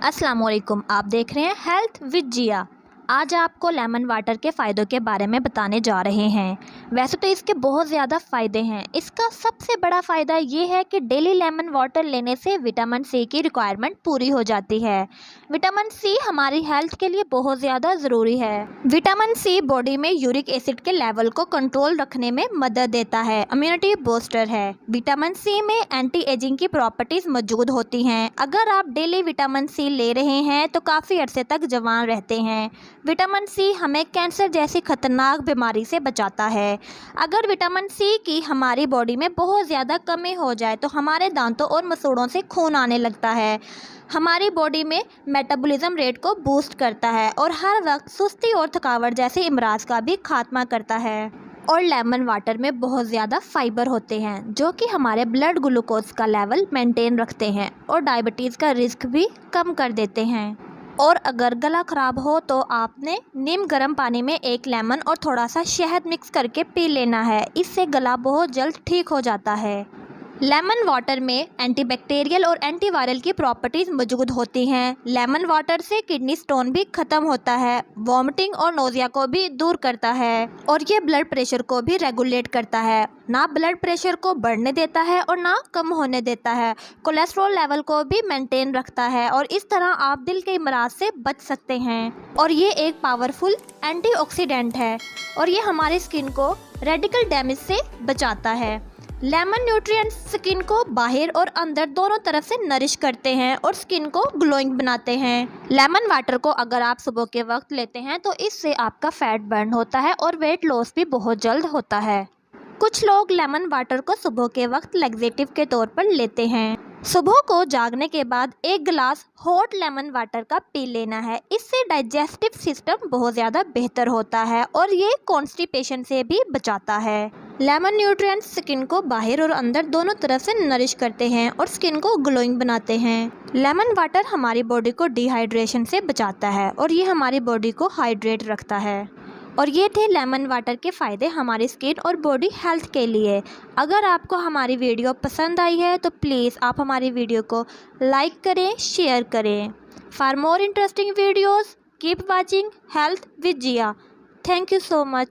अस्सलाम वालेकुम। आप देख रहे हैं हेल्थ विद जिया। आज आपको लेमन वाटर के फ़ायदों के बारे में बताने जा रहे हैं। वैसे तो इसके बहुत ज़्यादा फ़ायदे हैं। इसका सबसे बड़ा फ़ायदा ये है कि डेली लेमन वाटर लेने से विटामिन सी की रिक्वायरमेंट पूरी हो जाती है। विटामिन सी हमारी हेल्थ के लिए बहुत ज़्यादा ज़रूरी है। विटामिन सी बॉडी में यूरिक एसिड के लेवल को कंट्रोल रखने में मदद देता है। इम्यूनिटी बूस्टर है। विटामिन सी में एंटी एजिंग की प्रॉपर्टीज़ मौजूद होती हैं। अगर आप डेली विटामिन सी ले रहे हैं तो काफ़ी अरसे तक जवान रहते हैं। विटामिन सी हमें कैंसर जैसी खतरनाक बीमारी से बचाता है। अगर विटामिन सी की हमारी बॉडी में बहुत ज़्यादा कमी हो जाए तो हमारे दांतों और मसूड़ों से खून आने लगता है, हमारी बॉडी में मेटाबॉलिज्म रेट को बूस्ट करता है और हर वक्त सुस्ती और थकावट जैसे अमराज का भी खात्मा करता है। और लेमन वाटर में बहुत ज़्यादा फाइबर होते हैं जो कि हमारे ब्लड ग्लूकोज का लेवल मेंटेन रखते हैं और डायबिटीज़ का रिस्क भी कम कर देते हैं। और अगर गला ख़राब हो तो आपने नीम गर्म पानी में एक लेमन और थोड़ा सा शहद मिक्स करके पी लेना है। इससे गला बहुत जल्द ठीक हो जाता है। लेमन वाटर में एंटीबैक्टीरियल और एंटीवायरल की प्रॉपर्टीज़ मौजूद होती हैं। लेमन वाटर से किडनी स्टोन भी ख़त्म होता है, वॉमिटिंग और नोज़िया को भी दूर करता है और ये ब्लड प्रेशर को भी रेगुलेट करता है। ना ब्लड प्रेशर को बढ़ने देता है और ना कम होने देता है। कोलेस्ट्रॉल लेवल को भी मेंटेन रखता है और इस तरह आप दिल के अमराज से बच सकते हैं। और ये एक पावरफुल एंटीऑक्सीडेंट है और ये हमारी स्किन को रेडिकल डैमेज से बचाता है। लेमन न्यूट्रिएंट्स स्किन को बाहर और अंदर दोनों तरफ से नरिश करते हैं और स्किन को ग्लोइंग बनाते हैं। लेमन वाटर को अगर आप सुबह के वक्त लेते हैं तो इससे आपका फैट बर्न होता है और वेट लॉस भी बहुत जल्द होता है। कुछ लोग लेमन वाटर को सुबह के वक्त लैक्सेटिव के तौर पर लेते हैं। सुबह को जागने के बाद एक गिलास हॉट लेमन वाटर का पी लेना है। इससे डाइजेस्टिव सिस्टम बहुत ज़्यादा बेहतर होता है और ये कॉन्स्टिपेशन से भी बचाता है। लेमन न्यूट्रिएंट्स स्किन को बाहर और अंदर दोनों तरफ से नरिश करते हैं और स्किन को ग्लोइंग बनाते हैं। लेमन वाटर हमारी बॉडी को डिहाइड्रेशन से बचाता है और ये हमारी बॉडी को हाइड्रेट रखता है। और ये थे लेमन वाटर के फ़ायदे हमारी स्किन और बॉडी हेल्थ के लिए। अगर आपको हमारी वीडियो पसंद आई है तो प्लीज़ आप हमारी वीडियो को लाइक करें, शेयर करें। For more interesting videos keep watching health with Jiya. Thank you so much.